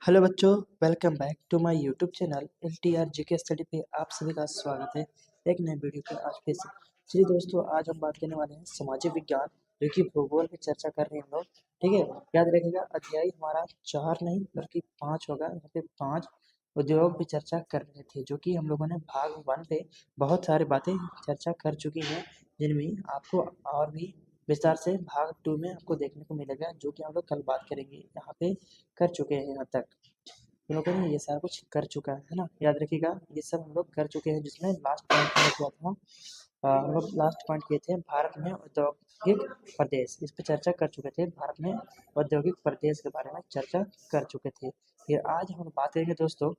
Hello बच्चों, welcome back to my YouTube channel LTR GK study पे आप सभी का स्वागत है एक नए वीडियो पे आज फिर से। चलिए दोस्तों, आज हम बात करने वाले हैं सामाजिक विज्ञान जो कि भूगोल पे चर्चा कर रहे हैं हम लोग। ठीक है, याद रखिएगा अध्याय हमारा 4 नहीं बल्कि 5 होगा। यहाँ पे 5 उद्योग पे चर्चा कर रहे थे जो कि हम लोगों ने भाग 1 पे बहुत सारी बातें चर्चा कर चुकी हैं, जिनमें आपको और भी विस्तार से भाग 2 में आपको देखने को मिलेगा, जो कि हम लोग कल बात करेंगे। यहाँ पे कर चुके हैं यहाँ तक हम लोगों ने ये सारा कुछ कर चुका है ना। याद रखिएगा ये सब हम लोग कर चुके हैं, जिसमें लास्ट पॉइंट हमने किया था। हम लोग लास्ट पॉइंट किए थे भारत में औद्योगिक प्रदेश, इस पे चर्चा कर चुके थे। भारत में औद्योगिक प्रदेश के बारे में चर्चा कर चुके थे। फिर आज हम बात करेंगे दोस्तों,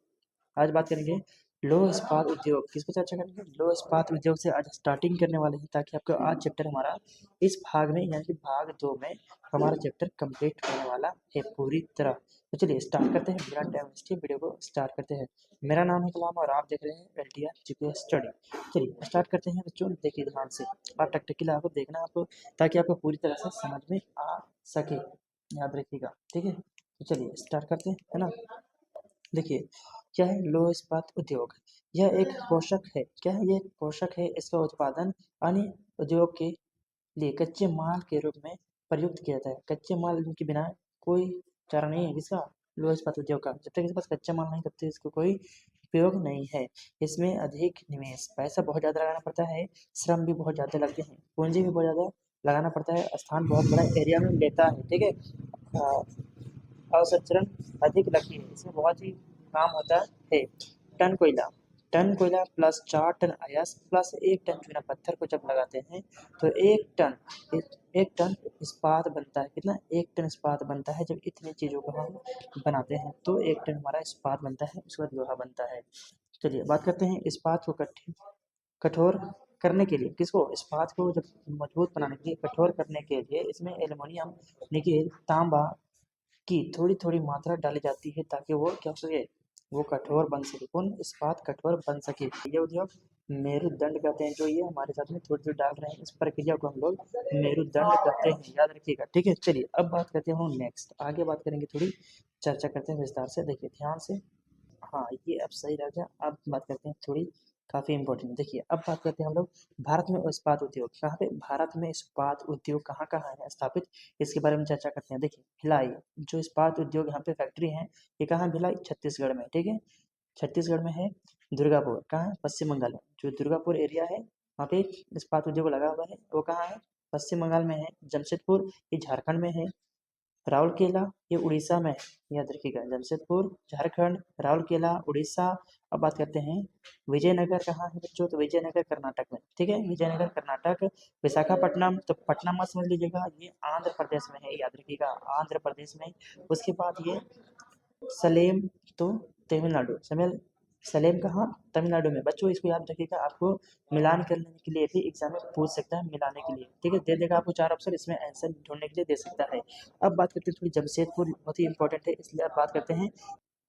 आज बात करेंगे लौह इस्पात उद्योग। किस पे चर्चा करेंगे? लौह इस्पात उद्योग से आज स्टार्टिंग करने वाले हैं, ताकि आपको आज चैप्टर हमारा इस भाग में यानी कि भाग 2 में हमारा चैप्टर कंप्लीट होने वाला है पूरी तरह। तो चलिए स्टार्ट करते हैं, बिना टाइम वेस्ट किए वीडियो को स्टार्ट करते हैं। मेरा नाम है कलाम और आप देख रहे हैं LTR जीके स्टडी। चलिए स्टार्ट करते हैं बच्चों, देखिए ध्यान से। आप टकटकी आपको देखना है आपको, ताकि आपको पूरी तरह से समझ में आ सके। याद रखिएगा, ठीक है। तो चलिए स्टार्ट करते हैं, है ना। देखिए क्या है लौह इस्पात उद्योग? यह एक पोषक है। क्या है? ये एक पोषक है। इसका उत्पादन अन्य उद्योग के लिए कच्चे माल के रूप में प्रयुक्त किया जाता है। कच्चे माल के बिना कोई चारा नहीं है किसका? लौह इस्पात उद्योग का। जब तक इसके पास कच्चा माल नहीं तब तक इसको कोई उपयोग नहीं है। इसमें अधिक निवेश, पैसा बहुत ज़्यादा लगाना पड़ता है, श्रम भी बहुत ज़्यादा लगते हैं, पूंजी भी बहुत ज़्यादा लगाना पड़ता है, स्थान बहुत बड़ा एरिया में लेता है। ठीक है, अवसंरचरण अधिक लगती है। इसमें बहुत ही काम होता है। टन कोयला, टन कोयला प्लस 4 टन अयस्क प्लस 1 टन चूना पत्थर को जब लगाते हैं तो 1 टन इस्पात बनता है। कितना? 1 टन इस्पात बनता है। जब इतनी चीज़ों को हम बनाते हैं तो 1 टन हमारा इस्पात बनता है, उसके बाद लोहा बनता है। चलिए बात करते हैं इस्पात को कठोर करने के लिए। किसको? इस्पात को जब मजबूत बनाने के लिए, कठोर करने के लिए इसमें एल्युमिनियम, निकेल, तांबा की थोड़ी-थोड़ी मात्रा डाली जाती है, ताकि वो क्या हो सके? वो कठोर बन सके। कौन? इस्पात कठोर बन सके। ये उद्योग मेरुदंड कहते हैं। जो ये हमारे साथ में थोड़ी-थोड़ी डाल रहे हैं, इस प्रक्रिया को हम लोग मेरुदंड कहते हैं। याद रखिएगा, ठीक है। चलिए अब बात करते हैं हम नेक्स्ट, आगे बात करेंगे, थोड़ी चर्चा करते हैं विस्तार से। देखिए ध्यान से। हाँ, ये अब सही रह गया। अब बात करते हैं थोड़ी, काफ़ी इम्पोर्टेंट। देखिए अब बात करते हैं हम लोग भारत में इस्पात उद्योग कहाँ पे? भारत में इस्पात उद्योग कहाँ-कहाँ है स्थापित, इसके बारे में चर्चा करते हैं। देखिए भिलाई, जो इस्पात उद्योग यहाँ पे फैक्ट्री है, ये कहाँ है? भिलाई छत्तीसगढ़ में। ठीक है, छत्तीसगढ़ में है। दुर्गापुर कहाँ है? पश्चिम बंगाल में। जो दुर्गापुर एरिया है वहाँ पे इस्पात उद्योग लगा हुआ है, वो कहाँ है? पश्चिम बंगाल में है। जमशेदपुर, ये झारखंड में है। राउरकेला, ये उड़ीसा में है। याद रखिएगा, जमशेदपुर झारखंड, राउरकेला उड़ीसा। अब बात करते हैं विजयनगर कहाँ है बच्चों? तो विजयनगर कर्नाटक में। ठीक है, विजयनगर कर्नाटक। विशाखापट्टनम, तो पटना मत समझ लीजिएगा, ये आंध्र प्रदेश में है। याद रखिएगा, आंध्र प्रदेश में। उसके बाद ये सलेम, तो तमिलनाडु। सलेम कहाँ? तमिलनाडु में। बच्चों इसको याद रखिएगा, आपको मिलान करने के लिए भी एग्जाम में पूछ सकता है, मिलाने के लिए। ठीक है, दे देगा आपको 4 ऑप्शन, इसमें आंसर ढूंढने के लिए दे सकता है। अब बात करते हैं थोड़ी जमशेदपुर, बहुत ही इंपॉर्टेंट है, इसलिए अब बात करते हैं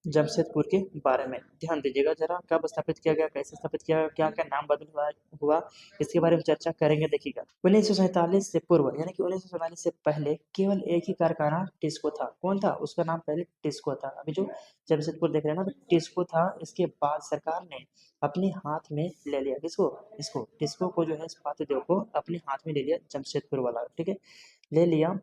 जमशेदपुर के बारे में। ध्यान दीजिएगा जरा, कब स्थापित किया गया, कैसे स्थापित किया गया, क्या क्या नाम बदल हुआ, इसके बारे में चर्चा करेंगे। देखिएगा 1947 से पूर्व यानी कि 1947 से पहले केवल एक ही कारखाना टिस्को था। कौन था? उसका नाम पहले टिस्को था। अभी जो जमशेदपुर देख रहे हैं ना, तो टिस्को था। इसके बाद सरकार ने अपने हाथ में ले लिया। किसको? इसको, टिस्को को जो है इस्पात उद्योग को अपने हाथ में ले लिया, जमशेदपुर वाला। ठीक है, ले लिया।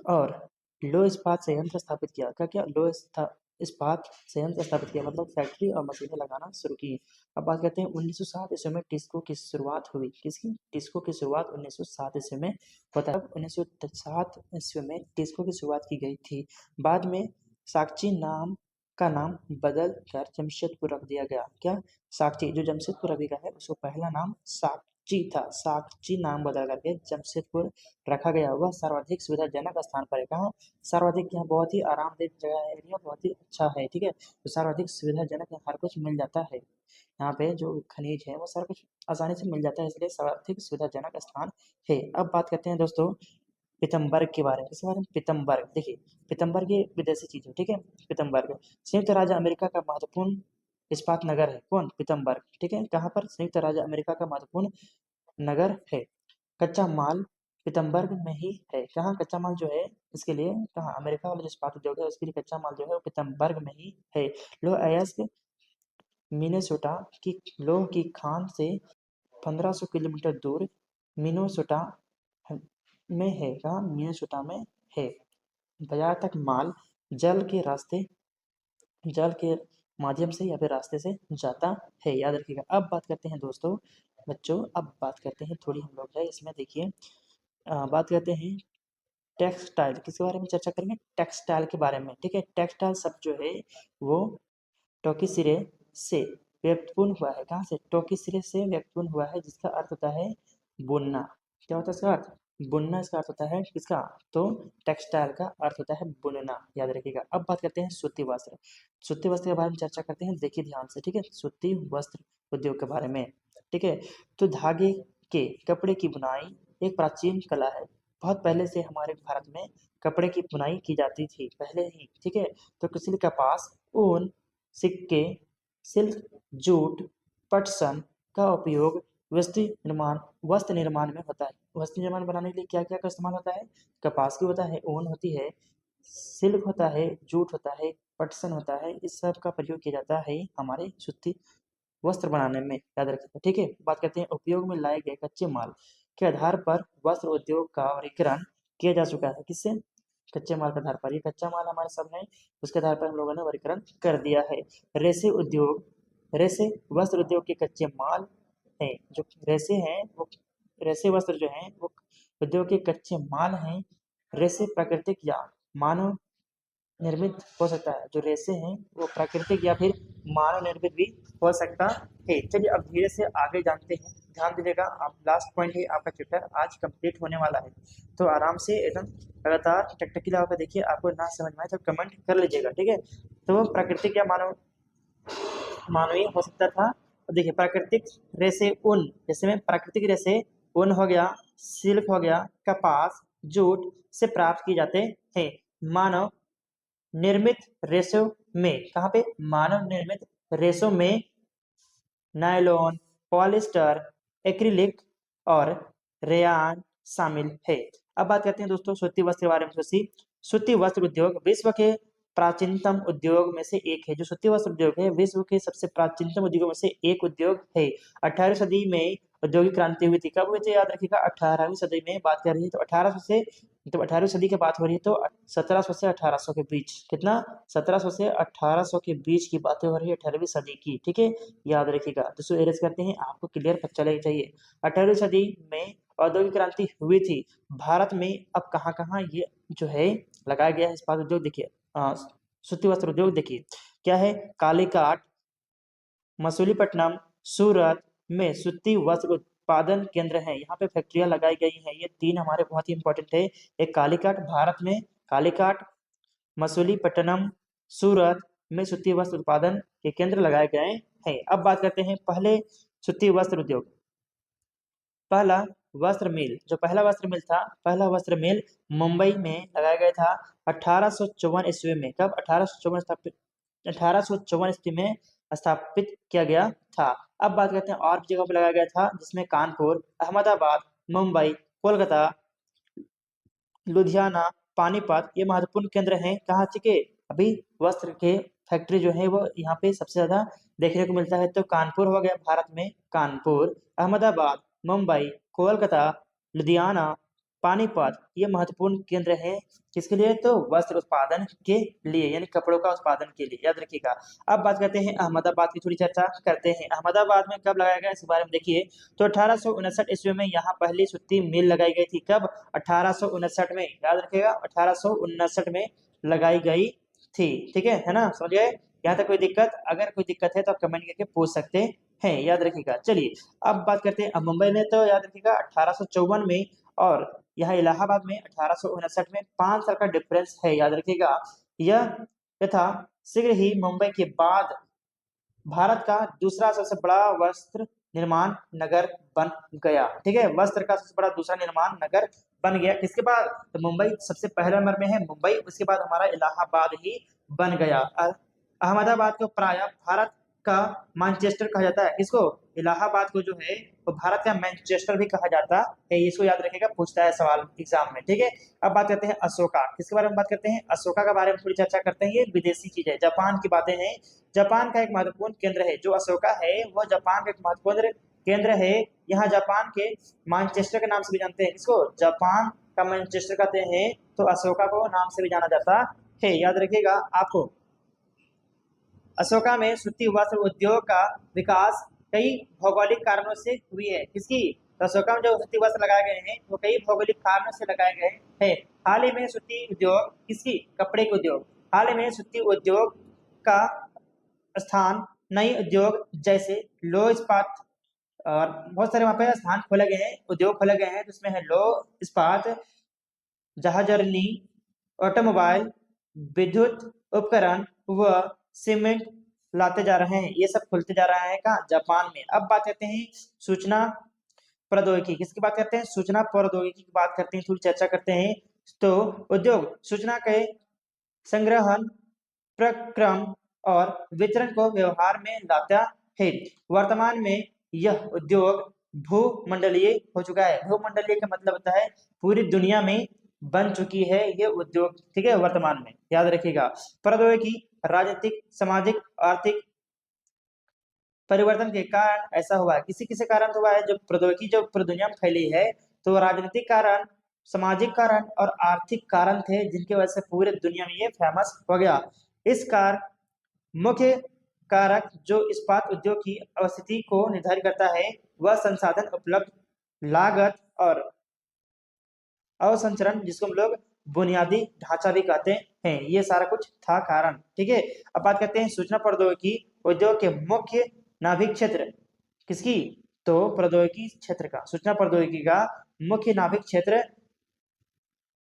और लौह इस्पात संयंत्र स्थापित किया। क्या क्या? इस्पात संयंत्र स्थापित किया, मतलब फैक्ट्री और मशीनें लगाना शुरू की। अब बात करते हैं 1907 ईस्वी में टिस्को की शुरुआत हुई। किसकी? टिस्को की शुरुआत 1907 ईस्वी में होता है। 1907 ईस्वी में टिस्को की शुरुआत की गई थी। बाद में साक्ची नाम का नाम बदल कर जमशेदपुर रख दिया गया। क्या? साक्ची, जो जमशेदपुर अभी का है, उसको पहला नाम साक्ची था। साक्ची नाम बदल करके जमशेदपुर रखा गया। हुआ सर्वाधिक सुविधाजनक स्थान पर है। कहाँ? सर्वाधिक, यहाँ बहुत ही आरामदायक जगह है, एरिया बहुत ही अच्छा है। ठीक है, तो सर्वाधिक सुविधाजनक, यहाँ हर कुछ मिल जाता है। यहाँ पे जो खनिज है वो सारा कुछ आसानी से मिल जाता है, इसलिए सर्वाधिक सुविधाजनक स्थान है। अब बात करते हैं दोस्तों पीतम्बर्ग के बारे में। किसके बारे में? पीतम्बर्ग। देखिए पीतम्बर्ग ये विदेशी चीज है। ठीक है, पीतम्बर्ग संयुक्त राज्य अमेरिका का महत्वपूर्ण इस्पात नगर है। कौन? पीतम्बर्ग। ठीक है, कहाँ पर? संयुक्त राज्य अमेरिका का महत्वपूर्ण नगर है। कच्चा माल पितम्बर्ग में ही है। कहाँ कच्चा माल जो है इसके लिए, कहाँ अमेरिका वाला जो इस्पात उद्योग है उसके लिए कच्चा माल जो है वो पितम्बर्ग में ही है। लोह अयस्क मिनेसोटा की लोह की खान से 1500 किलोमीटर दूर मिनेसोटा में है। कहाँ मिनेसोटा में है। बाजार तक माल जल के माध्यम से या फिर रास्ते से जाता है, याद रखिएगा। अब बात करते हैं दोस्तों बच्चों, अब बात करते हैं थोड़ी हम लोग है इसमें देखिए, बात करते हैं टेक्सटाइल, किसके बारे में चर्चा करेंगे, टेक्सटाइल के बारे में। ठीक है, टेक्सटाइल शब्द जो है वो टोकीसिरे से व्युत्पन्न हुआ है। कहाँ से, टोकीसिरे से व्युत्पन्न हुआ है, जिसका अर्थ होता है बुनना। क्या होता है इसका अर्थ, बुनना इसका अर्थ होता है किसका, तो टेक्सटाइल का अर्थ होता है बुनना, याद रखिएगा। अब बात करते हैं सूती वस्त्र, सूती वस्त्र के बारे में चर्चा करते हैं, देखिए ध्यान से। ठीक है, सूती वस्त्र उद्योग के बारे में। ठीक है, तो धागे के कपड़े की बुनाई एक प्राचीन कला है। बहुत पहले से हमारे भारत में कपड़े की बुनाई की जाती थी पहले ही। ठीक है, तो किसी कपास, ऊन, सिक्के, सिल्क, जूट, पटसन का उपयोग वस्त्र निर्माण में होता है। वस्त्र निर्माण बनाने के लिए क्या क्या का इस्तेमाल होता है, कपास की होता है, ऊन होती है, सिल्क होता है, जूट होता है, पटसन होता है, इस सब का प्रयोग किया जाता है हमारे सूती वस्त्र बनाने में, याद रखिएगा। ठीक है, बात करते हैं उपयोग में लाए गए कच्चे माल के आधार पर वस्त्र उद्योग का वर्गीकरण किया जा चुका है। किससे, कच्चे माल के आधार पर, ये कच्चा माल हमारे सामने है, उसके आधार पर हम लोगों ने वर्गीकरण कर दिया है। रेसे उद्योग, रेसे वस्त्र उद्योग के कच्चे माल हैं, जो रेसे हैं वो, रेसे वस्त्र जो हैं वो उद्योग के कच्चे माल हैं। रेसे प्राकृतिक या मानव निर्मित हो सकता है, जो रेसे हैं वो प्राकृतिक या फिर मानव निर्मित भी हो सकता है। चलिए अब धीरे से आगे जानते हैं, ध्यान दीजिएगा, आप लास्ट पॉइंट है आपका चैप्टर आज कंप्लीट होने वाला है, तो आराम से एकदम लगातार टकटकी लगा कर देखिए, आपको ना समझ में आए तो कमेंट कर लीजिएगा। ठीक है, तो प्राकृतिक या मानवीय हो सकता था। तो देखिए प्राकृतिक रेसे ऊन, जैसे में प्राकृतिक रेसे ऊन हो गया, सिल्क हो गया, कपास, जूट से प्राप्त किए जाते हैं। मानव निर्मित रेशों में, कहाँ पे, मानव निर्मित रेशों में नायलॉन, पॉलिस्टर, एक्रिलिक और रेयान शामिल है। अब बात करते हैं दोस्तों सूती वस्त्र के बारे में। सूती वस्त्र उद्योग विश्व के प्राचीनतम उद्योग में से एक है। जो सूती वस्त्र उद्योग है विश्व के सबसे प्राचीनतम उद्योगों में से एक उद्योग है। 18वीं सदी में औद्योगिक क्रांति हुई थी। कब हुई थी, याद रखिएगा, 18वीं सदी में बात कर रही है, तो 1800 से, तो 18वीं सदी की बात हो रही है, तो 1700 से 1800 के बीच, कितना, 1700 से 1800 के बीच की बातें हो रही है, 18वीं सदी की। ठीक है, याद रखिएगा। दोस्तों एरेज करते हैं, आपको क्लियर पता चलेगा चाहिए। 18वीं सदी में औद्योगिक क्रांति हुई थी। भारत में अब कहाँ कहाँ ये जो है लगाया गया है इस्पात उद्योग, देखिए सूती वस्त्र उद्योग देखिए क्या है, कालीकाट, मसूलीपट्टनम, सूरत में सूती वस्त्र उत्पादन केंद्र है। यहाँ पे फैक्ट्रियां लगाई गई हैं। ये तीन हमारे बहुत ही इंपॉर्टेंट है। एक कालीकाट, भारत में कालीकाट, मसूलीपट्टनम, सूरत में सूती वस्त्र उत्पादन के केंद्र लगाए गए हैं। अब बात करते हैं पहले सूती वस्त्र उद्योग। पहला वस्त्र मिल, जो पहला वस्त्र मिल था, पहला वस्त्र मिल मुंबई में लगाया गया था 1854 ईस्वी में। कब, 1854 ईस्वी में स्थापित किया गया था। अब बात करते हैं और भी जगहों पर लगाया गया था, जिसमें कानपुर, अहमदाबाद, मुंबई, कोलकाता, लुधियाना, पानीपत, ये महत्वपूर्ण केंद्र हैं। कहाँ के, अभी वस्त्र के फैक्ट्री जो है वो यहाँ पे सबसे ज्यादा देखने को मिलता है। तो कानपुर हो गया भारत में, कानपुर, अहमदाबाद, मुंबई, कोलकाता, लुधियाना, पानीपत, ये महत्वपूर्ण केंद्र है। किसके लिए, तो वस्त्र उत्पादन के लिए, यानी कपड़ों का उत्पादन के लिए, याद रखिएगा। अब बात करते हैं अहमदाबाद की, थोड़ी चर्चा करते हैं। अहमदाबाद में कब लगाया गया, इसके बारे में देखिए, तो 1859 ईस्वी में यहाँ पहली सूती मिल लगाई गई थी। कब, 1859 में, याद रखिएगा, 1859 में लगाई गई थी। ठीक है ना, समझ गए। यहाँ तक कोई दिक्कत, अगर कोई दिक्कत है तो आप कमेंट करके पूछ सकते हैं, याद रखिएगा। चलिए अब बात करते हैं, अब मुंबई में तो याद रखिएगा 1854 में, और यहाँ इलाहाबाद में 1859 में, 5 साल का डिफरेंस है, याद रखिएगा। यह तथा शीघ्र ही मुंबई के बाद भारत का दूसरा सबसे बड़ा वस्त्र निर्माण नगर बन गया। ठीक है, वस्त्र का सबसे बड़ा दूसरा निर्माण नगर बन गया। किसके बाद, तो मुंबई सबसे पहले नंबर में है, मुंबई, उसके बाद हमारा इलाहाबाद ही बन गया। अहमदाबाद को प्राय भारत का मैनचेस्टर कहा जाता है। किसको? इलाहाबाद को जो है वो भारत का मैनचेस्टर भी कहा जाता है। इसको याद रखेगा, पूछता है सवाल एग्जाम में। ठीक है, अब बात करते हैं अशोका। किसके बारे में बात करते हैं? अशोका के बारे में थोड़ी चर्चा करते हैं। ये विदेशी चीज है, जापान की बातें हैं। जापान का एक महत्वपूर्ण केंद्र है जो अशोका है, वो जापान का एक महत्वपूर्ण केंद्र है। यहाँ जापान के मैनचेस्टर के नाम से भी जानते हैं। किसको? जापान का मैनचेस्टर कहते हैं, तो अशोका को नाम से भी जाना जाता है। याद रखिएगा आपको, अशोका में सूती वस्त्र उद्योग का विकास कई भौगोलिक कारणों से हुई है। किसकी? तो अशोका में जो सूती वस्त्र लगाए गए हैं वो कई भौगोलिक कारणों से लगाए गए हैं। हाल ही में सूती उद्योग, किसकी? कपड़े के उद्योग। हाल ही में सूती उद्योग का स्थान नई उद्योग जैसे लो इस्पात और बहुत सारे वहाँ पे स्थान खोले गए हैं, उद्योग खोले गए हैं। जिसमें है लो इस्पात, जहाजरनी, ऑटोमोबाइल, विद्युत उपकरण व सीमेंट लाते जा रहे हैं। ये सब खुलते जा रहा है कहाँ? जापान में। अब बात करते हैं सूचना प्रौद्योगिकी। किसकी बात करते हैं? सूचना प्रौद्योगिकी की बात करते हैं, थोड़ी चर्चा करते हैं। तो उद्योग सूचना के संग्रहण, प्रक्रम और वितरण को व्यवहार में लाता है। वर्तमान में यह उद्योग भूमंडलीय हो चुका है। भूमंडलीय का मतलब होता है पूरी दुनिया में बन चुकी है ये उद्योग। ठीक है, वर्तमान में याद रखिएगा। प्रौद्योगिकी राजनीतिक, सामाजिक, आर्थिक परिवर्तन के कारण ऐसा हुआ है। किसी किसी कारण हुआ है। जो प्रौद्योगिकी जो पूरी दुनिया में फैली है, तो राजनीतिक कारण, सामाजिक कारण और आर्थिक कारण थे जिनकी वजह से पूरे दुनिया में ये फेमस हो गया। इस कार मुख्य कारक जो इस्पात उद्योग की अवस्थिति को निर्धारित करता है वह संसाधन उपलब्ध, लागत और अवसंरचरण, जिसको हम लोग बुनियादी ढांचा भी कहते हैं। ये सारा कुछ था कारण। ठीक है, अब बात करते हैं सूचना प्रौद्योगिकी उद्योग के मुख्य नाभिक क्षेत्र। किसकी? तो प्रौद्योगिकी क्षेत्र का, सूचना प्रौद्योगिकी का मुख्य नाभिक क्षेत्र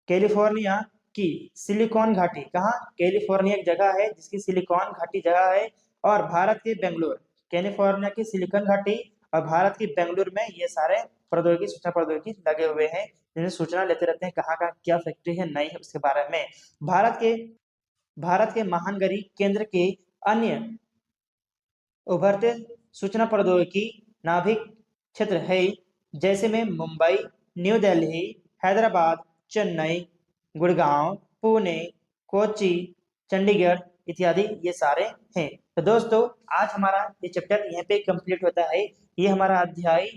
कैलिफोर्निया की सिलिकॉन घाटी। कहाँ? कैलिफोर्निया एक जगह है जिसकी सिलिकॉन घाटी जगह है, और भारत के बेंगलुरु। कैलिफोर्निया की सिलिकॉन घाटी और भारत की बेंगलुरु में ये सारे प्रौद्योगिकी, सूचना प्रौद्योगिकी लगे हुए हैं, जिन्हें सूचना लेते रहते हैं कहाँ कहाँ क्या फैक्ट्री है, नहीं है, उसके बारे में। भारत के महानगरी केंद्र के अन्य उभरते सूचना प्रौद्योगिकी नाभिक क्षेत्र है, जैसे में मुंबई, न्यू दिल्ली, हैदराबाद, चेन्नई, गुड़गांव, पुणे, कोच्चि, चंडीगढ़ इत्यादि ये सारे हैं। तो दोस्तों, आज हमारा ये चैप्टर यहाँ पे कंप्लीट होता है। ये हमारा अध्याय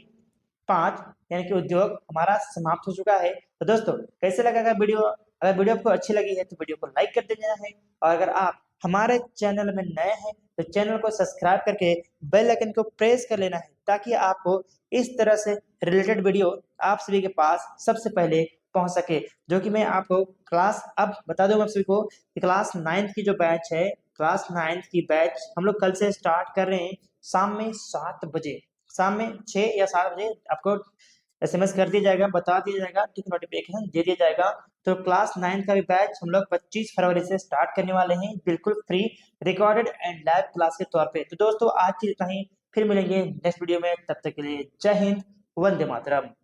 5 यानी कि उद्योग हमारा समाप्त हो चुका है। तो दोस्तों, कैसे लगा अगर वीडियो? अगर वीडियो आपको अच्छी लगी है तो वीडियो को लाइक कर देना है, और अगर आप हमारे चैनल में नए हैं तो चैनल को सब्सक्राइब करके बेल आइकन को प्रेस कर लेना है, ताकि आपको इस तरह से रिलेटेड वीडियो आप सभी के पास सबसे पहले पहुंच सके। जो कि मैं आपको क्लास, अब बता दूं आप सभी को कि क्लास 9th की जो बैच है, क्लास 9th की बैच हम लोग कल से स्टार्ट कर रहे हैं शाम में 7 बजे। शाम में 6 या 7 बजे आपको एसएमएस कर दिया जाएगा, बता दिया जाएगा, ठीक, नोटिफिकेशन दे दिया जाएगा। तो क्लास 9th का भी बैच हम लोग 25 फरवरी से स्टार्ट करने वाले हैं, बिल्कुल free, recorded and live class के तौर पे। तो दोस्तों, आज की इतना ही, फिर मिलेंगे नेक्स्ट वीडियो में। तब तक के लिए जय हिंद, वंदे मातरम।